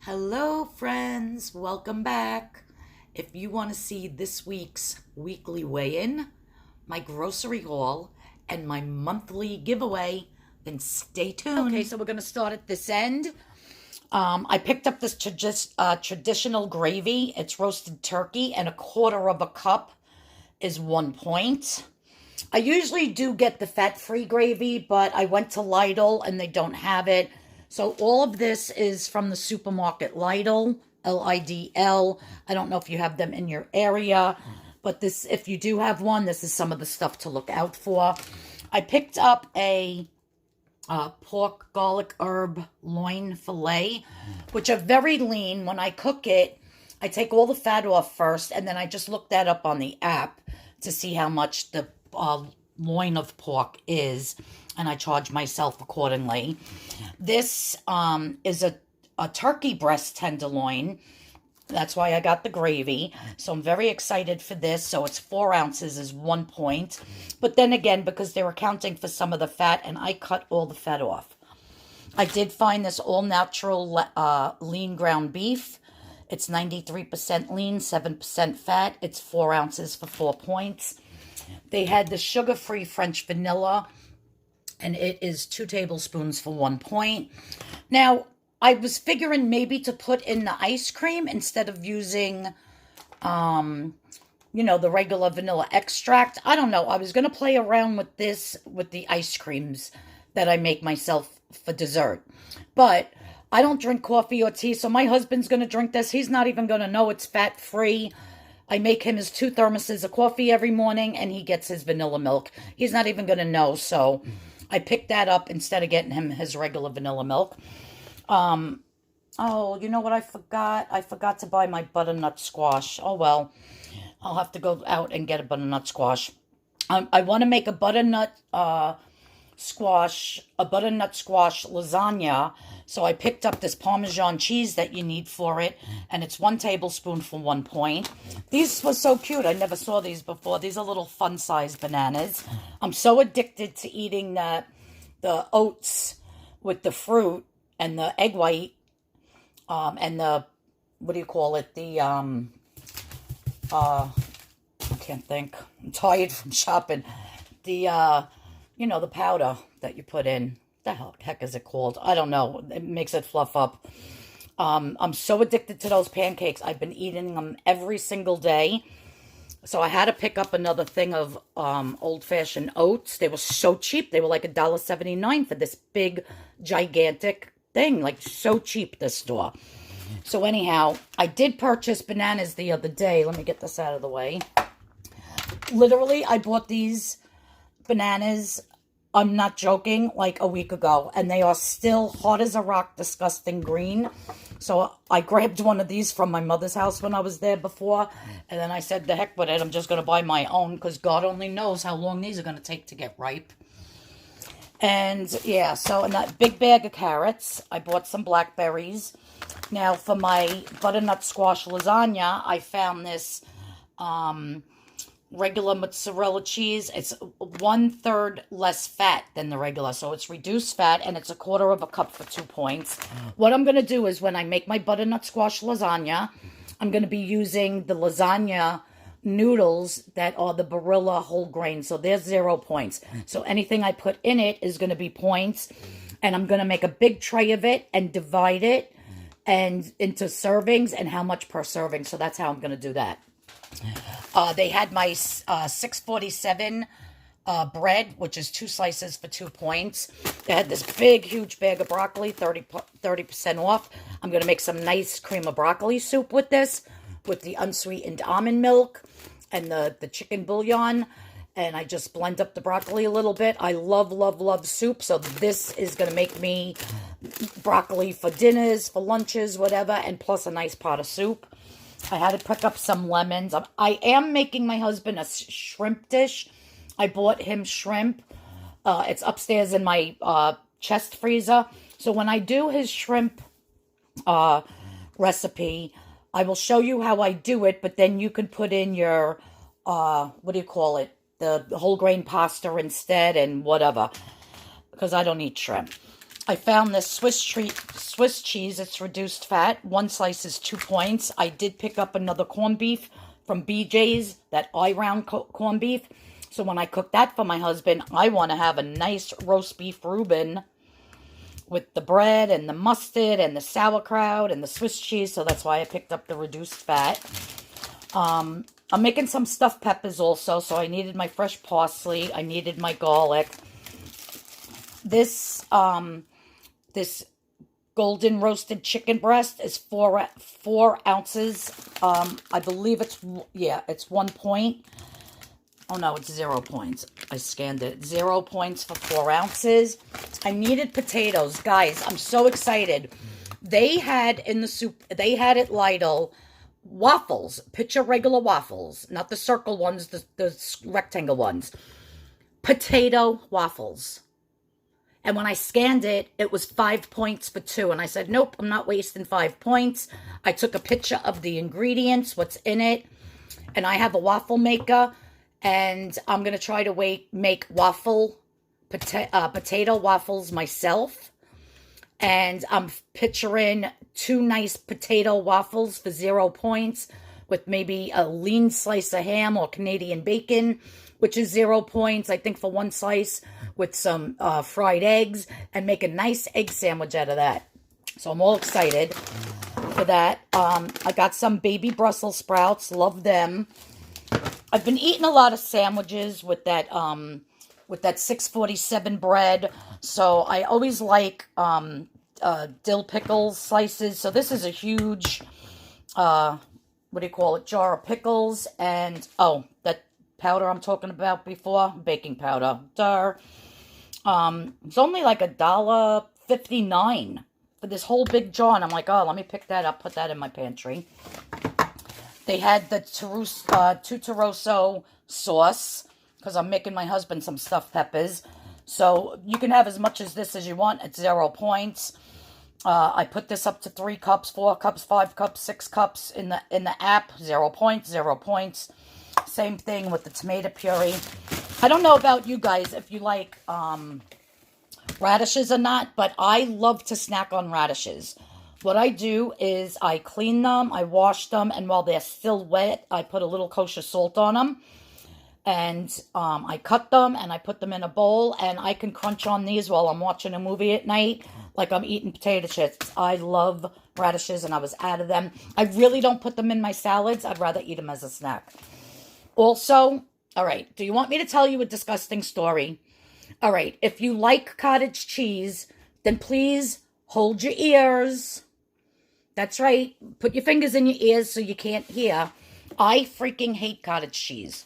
Hello, friends. Welcome back. If you want to see this week's weekly weigh-in, my grocery haul, and my monthly giveaway, then stay tuned. Okay, so we're going to start at this end. I picked up this traditional gravy. It's roasted turkey, and 1/4 of a cup is 1 point. I usually do get the fat-free gravy, but I went to Lidl and they don't have it. So all of this is from the supermarket Lidl, Lidl. I don't know if you have them in your area, but this, if you do have one, this is some of the stuff to look out for. I picked up a pork garlic herb loin fillet, which are very lean. When I cook it, I take all the fat off first, and then I just look that up on the app to see how much the loin of pork is, and I charge myself accordingly. This is a turkey breast tenderloin. That's why I got the gravy. So I'm very excited for this. So it's 4 ounces is 1 point. But then again, because they were counting for some of the fat, and I cut all the fat off. I did find this all-natural lean ground beef. It's 93% lean, 7% fat. It's 4 ounces for 4 points. They had the sugar-free French vanilla, and it is 2 tablespoons for 1 point. Now, I was figuring maybe to put in the ice cream instead of using, the regular vanilla extract. I don't know. I was going to play around with this, with the ice creams that I make myself for dessert. But I don't drink coffee or tea, so my husband's going to drink this. He's not even going to know it's fat-free. I make him his 2 thermoses of coffee every morning, and he gets his vanilla milk. He's not even going to know, so I picked that up instead of getting him his regular vanilla milk. Oh, you know what I forgot? I forgot to buy my butternut squash. Oh, well, I'll have to go out and get a butternut squash. I want to make a butternut squash lasagna. So I picked up this Parmesan cheese that you need for it, and it's 1 tablespoon for 1 point. These were so cute. I never saw these before. These are little fun-sized bananas. I'm so addicted to eating the oats with the fruit and the egg white, and the, what do you call it? The, I can't think. I'm tired from shopping. The, the powder that you put in. The heck is it called? I don't know. It makes it fluff up. I'm so addicted to those pancakes. I've been eating them every single day. So I had to pick up another thing of old-fashioned oats. They were so cheap. They were like $1.79 for this big, gigantic thing. Like, so cheap, this store. So anyhow, I did purchase bananas the other day. Let me get this out of the way. Literally, I bought these bananas, I'm not joking, like a week ago, and they are still hard as a rock, disgusting green. So I grabbed one of these from my mother's house when I was there before, and then I said, the heck with it, I'm just going to buy my own, because God only knows how long these are going to take to get ripe. And yeah, so in that big bag of carrots, I bought some blackberries. Now for my butternut squash lasagna, I found this regular mozzarella cheese. It's 1/3 less fat than the regular, so it's reduced fat, and it's 1/4 of a cup for 2 points. What I'm going to do is when I make my butternut squash lasagna, I'm going to be using the lasagna noodles that are the Barilla whole grain, so they're 0 points. So anything I put in it is going to be points, and I'm going to make a big tray of it and divide it and into servings and how much per serving. So that's how I'm going to do that. They had my 647 bread, which is 2 slices for 2 points. They had this big, huge bag of broccoli, 30% off. I'm going to make some nice cream of broccoli soup with this, with the unsweetened almond milk and the chicken bouillon. And I just blend up the broccoli a little bit. I love, love, love soup. So this is going to make me broccoli for dinners, for lunches, whatever, and plus a nice pot of soup. I had to pick up some lemons. I am making my husband a shrimp dish. I bought him shrimp. It's upstairs in my chest freezer. So when I do his shrimp recipe, I will show you how I do it, but then you can put in your, what do you call it? The whole grain pasta instead and whatever, because I don't eat shrimp. I found this Swiss cheese. It's reduced fat. One slice is 2 points. I did pick up another corned beef from BJ's, that I-round corned beef. So when I cook that for my husband, I want to have a nice roast beef Reuben with the bread and the mustard and the sauerkraut and the Swiss cheese. So that's why I picked up the reduced fat. I'm making some stuffed peppers also. So I needed my fresh parsley. I needed my garlic. This golden roasted chicken breast is 4 ounces. I believe it's 1 point. Oh no, it's 0 points. I scanned it. 0 points for 4 ounces. I needed potatoes. Guys, I'm so excited. They had in the soup, they had at Lidl waffles, picture regular waffles, not the circle ones, the rectangle ones. Potato waffles. And when I scanned it, it was 5 points for 2. And I said, nope, I'm not wasting 5 points. I took a picture of the ingredients, what's in it. And I have a waffle maker. And I'm going to try to make potato waffles myself. And I'm picturing 2 nice potato waffles for 0 points. With maybe a lean slice of ham or Canadian bacon, which is 0 points, I think, for 1 slice, with some fried eggs, and make a nice egg sandwich out of that. So I'm all excited for that. I got some baby Brussels sprouts. Love them. I've been eating a lot of sandwiches with that 647 bread. So I always like dill pickles slices. So this is a huge, jar of pickles. And, that powder I'm talking about before, baking powder. It's only like $1.59 for this whole big jar. And I'm like, oh, let me pick that up, put that in my pantry. They had the Tuturoso sauce, because I'm making my husband some stuffed peppers. So you can have as much as this as you want at 0 points. I put this up to 3 cups, 4 cups, 5 cups, 6 cups in the app. 0 points, 0 points. Same thing with the tomato puree. I don't know about you guys if you like radishes or not, but I love to snack on radishes. What I do is I clean them, I wash them, and while they're still wet, I put a little kosher salt on them. And I cut them, and I put them in a bowl, and I can crunch on these while I'm watching a movie at night, like I'm eating potato chips. I love radishes, and I was out of them. I really don't put them in my salads. I'd rather eat them as a snack. Also, all right, do you want me to tell you a disgusting story? All right, if you like cottage cheese, then please hold your ears. That's right. Put your fingers in your ears so you can't hear. I freaking hate cottage cheese.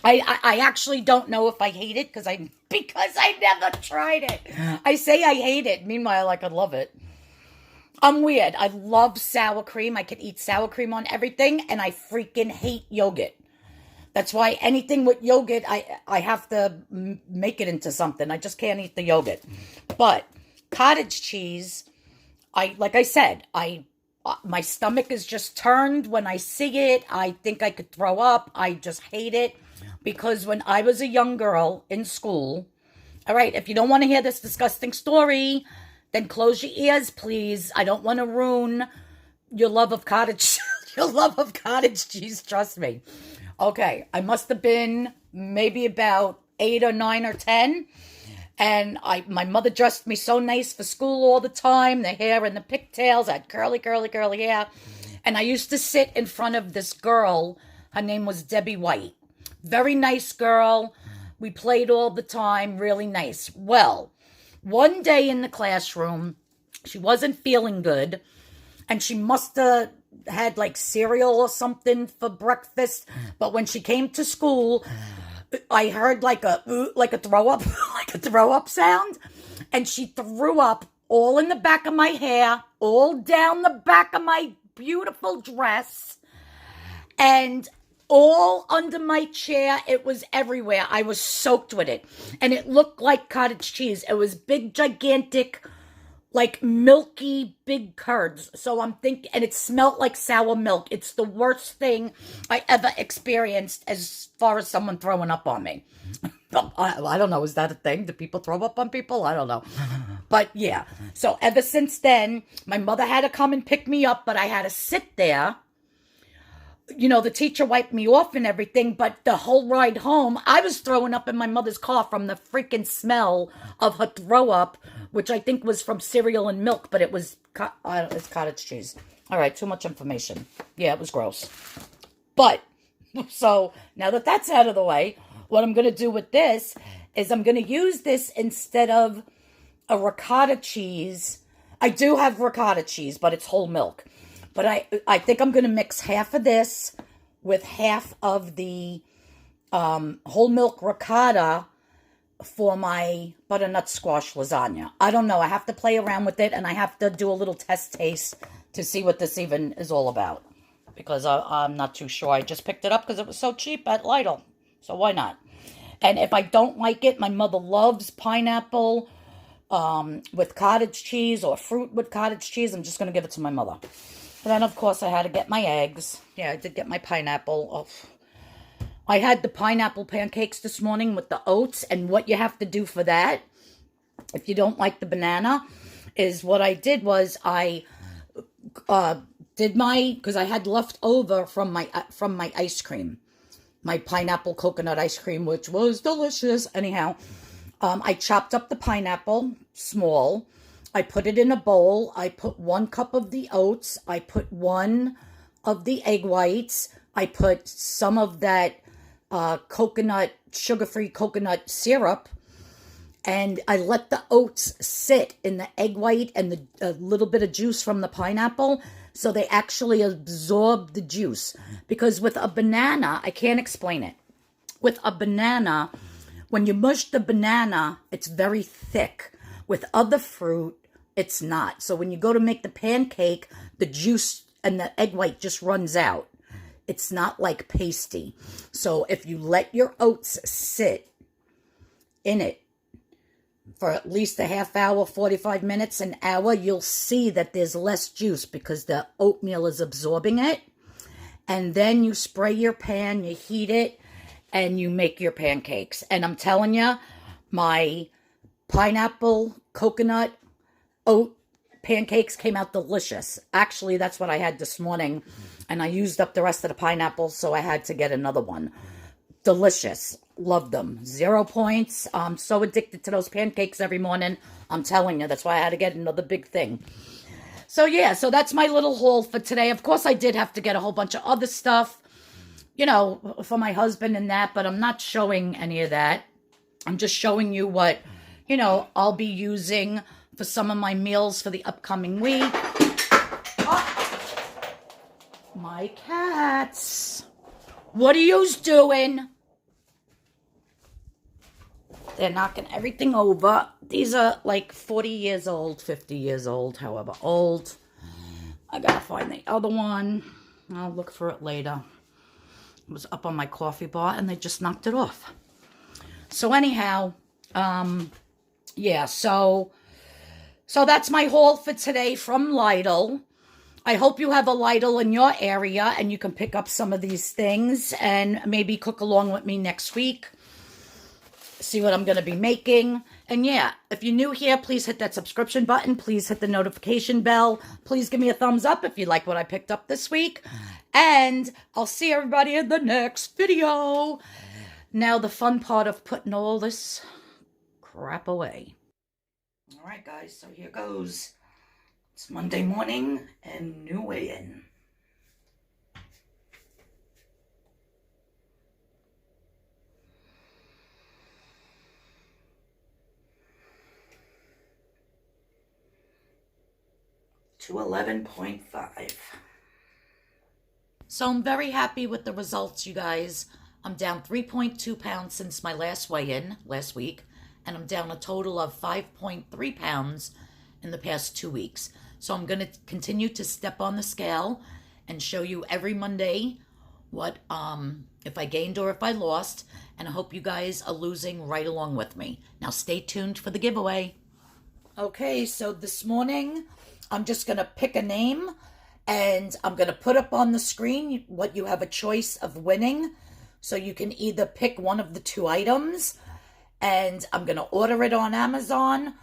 I actually don't know if I hate it because I never tried it. I say I hate it. Meanwhile, I could love it. I'm weird. I love sour cream. I could eat sour cream on everything, and I freaking hate yogurt. That's why anything with yogurt, I have to make it into something. I just can't eat the yogurt. But cottage cheese, like I said, my stomach is just turned when I see it. I think I could throw up. I just hate it. Because when I was a young girl in school, all right, if you don't want to hear this disgusting story, then close your ears, please. I don't want to ruin your love of cottage cheese, trust me. Okay, I must have been maybe about 8 or 9 or 10. And my mother dressed me so nice for school all the time. The hair and the pigtails. I had curly hair. And I used to sit in front of this girl. Her name was Debbie White. Very nice girl. We played all the time. Really nice. Well, one day in the classroom, she wasn't feeling good. And she must have had like cereal or something for breakfast. But when she came to school, I heard like a throw up, like a throw up sound. And she threw up all in the back of my hair, all down the back of my beautiful dress, and all under my chair. It was everywhere. I was soaked with it. And it looked like cottage cheese. It was big, gigantic, like milky, big curds. So I'm thinking, and it smelled like sour milk. It's the worst thing I ever experienced as far as someone throwing up on me. I don't know. Is that a thing? Do people throw up on people? I don't know. But yeah. So ever since then, my mother had to come and pick me up, but I had to sit there. You know, the teacher wiped me off and everything, but the whole ride home, I was throwing up in my mother's car from the freaking smell of her throw up, which I think was from cereal and milk, but it was, it's cottage cheese. All right, too much information. Yeah, it was gross. But, so, now that that's out of the way, what I'm going to do with this is I'm going to use this instead of a ricotta cheese. I do have ricotta cheese, but it's whole milk. But I think I'm going to mix half of this with half of the whole milk ricotta for my butternut squash lasagna. I don't know. I have to play around with it, and I have to do a little test taste to see what this even is all about. Because I'm not too sure. I just picked it up because it was so cheap at Lidl. So why not? And if I don't like it, my mother loves pineapple with cottage cheese or fruit with cottage cheese. I'm just going to give it to my mother. And then, of course, I had to get my eggs. Yeah, I did get my pineapple. Oh. I had the pineapple pancakes this morning with the oats. And what you have to do for that, if you don't like the banana, is what I did was I did because I had left over from my ice cream. My pineapple coconut ice cream, which was delicious. Anyhow, I chopped up the pineapple small. I put it in a bowl. I put 1 cup of the oats. I put 1 of the egg whites. I put some of that sugar-free coconut syrup. And I let the oats sit in the egg white and a little bit of juice from the pineapple. So they actually absorb the juice. Because with a banana, I can't explain it. With a banana, when you mush the banana, it's very thick. With other fruit, it's not. So when you go to make the pancake, the juice and the egg white just runs out. It's not like pasty. So if you let your oats sit in it for at least a half hour, 45 minutes, an hour, you'll see that there's less juice because the oatmeal is absorbing it. And then you spray your pan, you heat it, and you make your pancakes. And I'm telling you, my pineapple, coconut, oat pancakes came out delicious. Actually, that's what I had this morning. And I used up the rest of the pineapple, so I had to get another one. Delicious. Love them. 0 points. I'm so addicted to those pancakes every morning. I'm telling you, that's why I had to get another big thing. So yeah, so that's my little haul for today. Of course, I did have to get a whole bunch of other stuff, you know, for my husband and that, but I'm not showing any of that. I'm just showing you what, you know, I'll be using for some of my meals for the upcoming week. Oh, my cats. What are yous doing? They're knocking everything over. These are like 40 years old, 50 years old, however old. I gotta find the other one. I'll look for it later. It was up on my coffee bar and they just knocked it off. So anyhow, yeah, so that's my haul for today from Lidl. I hope you have a Lidl in your area and you can pick up some of these things and maybe cook along with me next week. See what I'm going to be making. And yeah, if you're new here, please hit that subscription button. Please hit the notification bell. Please give me a thumbs up if you like what I picked up this week. And I'll see everybody in the next video. Now the fun part of putting all this crap away. All right, guys, so here goes. It's Monday morning and new weigh-in. To 11.5. So I'm very happy with the results, you guys. I'm down 3.2 pounds since my last weigh-in last week, and I'm down a total of 5.3 pounds in the past 2 weeks. So I'm going to continue to step on the scale and show you every Monday what if I gained or if I lost, and I hope you guys are losing right along with me. Now stay tuned for the giveaway. Okay, so this morning I'm just going to pick a name and I'm going to put up on the screen what you have a choice of winning. So you can either pick one of the 2 items and I'm going to order it on Amazon.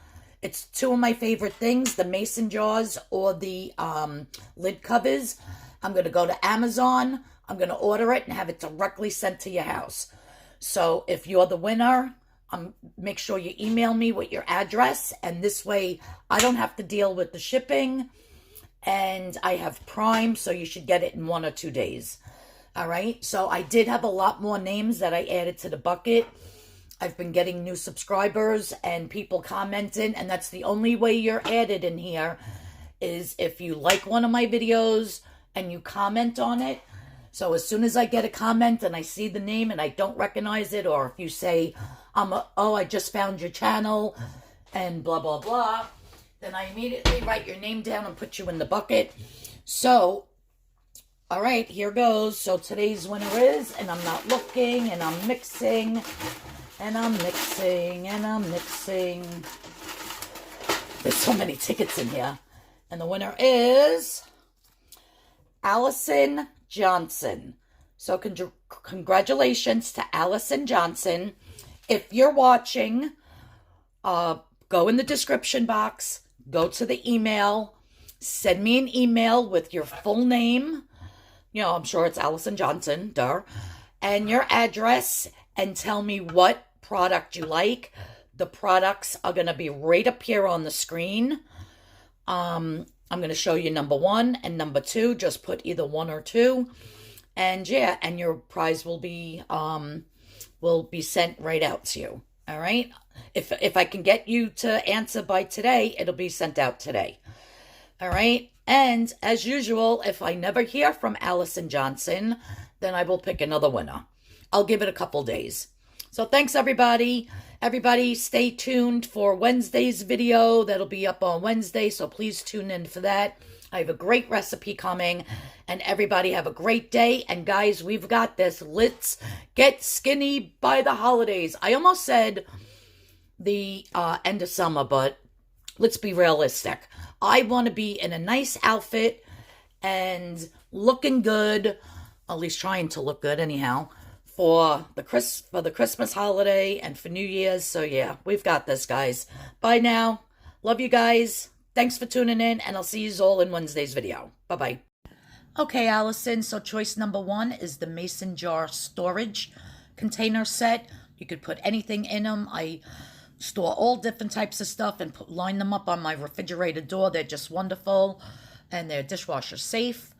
It's two of my favorite things, the mason jars or the lid covers. I'm going to go to Amazon. I'm going to order it and have it directly sent to your house. So if you're the winner, make sure you email me with your address, and this way I don't have to deal with the shipping, and I have Prime, so you should get it in 1 or 2 days. All right, so I did have a lot more names that I added to the bucket. I've been getting new subscribers and people commenting, and that's the only way you're added in here, is if you like one of my videos and you comment on it. So as soon as I get a comment and I see the name and I don't recognize it, or if you say, oh, I just found your channel and blah, blah, blah, then I immediately write your name down and put you in the bucket. So, all right, here goes. So today's winner is, and I'm not looking, and I'm mixing, and I'm mixing, and I'm mixing. There's so many tickets in here. And the winner is Allison Johnson. So congratulations to Allison Johnson. If you're watching, go in the description box, go to the email, send me an email with your full name. You know, I'm sure it's Allison Johnson, duh. And your address, and tell me what product you like. The products are going to be right up here on the screen. I'm going to show you number 1 and number 2. Just put either 1 or 2. And yeah, and your prize will be sent right out to you. All right? If I can get you to answer by today, it'll be sent out today. All right? And as usual, if I never hear from Allison Johnson, then I will pick another winner. I'll give it a couple days. So thanks, everybody. Everybody stay tuned for Wednesday's video. That'll be up on Wednesday, so please tune in for that. I have a great recipe coming, and everybody have a great day. And guys, we've got this. Let's get skinny by the holidays. I almost said the end of summer, but let's be realistic. I want to be in a nice outfit and looking good, at least trying to look good anyhow, for the Christmas holiday and for New Year's. So yeah, we've got this, guys. Bye now. Love you guys. Thanks for tuning in, and I'll see you all in Wednesday's video. Bye-bye. Okay, Allison, so choice number 1 is the mason jar storage container set. You could put anything in them. I store all different types of stuff and line them up on my refrigerator door. They're just wonderful, and they're dishwasher safe.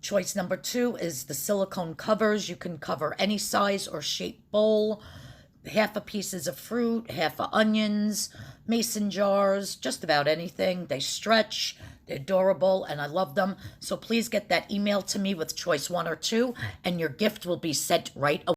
Choice number 2 is the silicone covers. You can cover any size or shape bowl, half a pieces of fruit, half a onions, mason jars, just about anything. They stretch, they're durable, and I love them. So please get that email to me with choice 1 or 2, and your gift will be sent right away.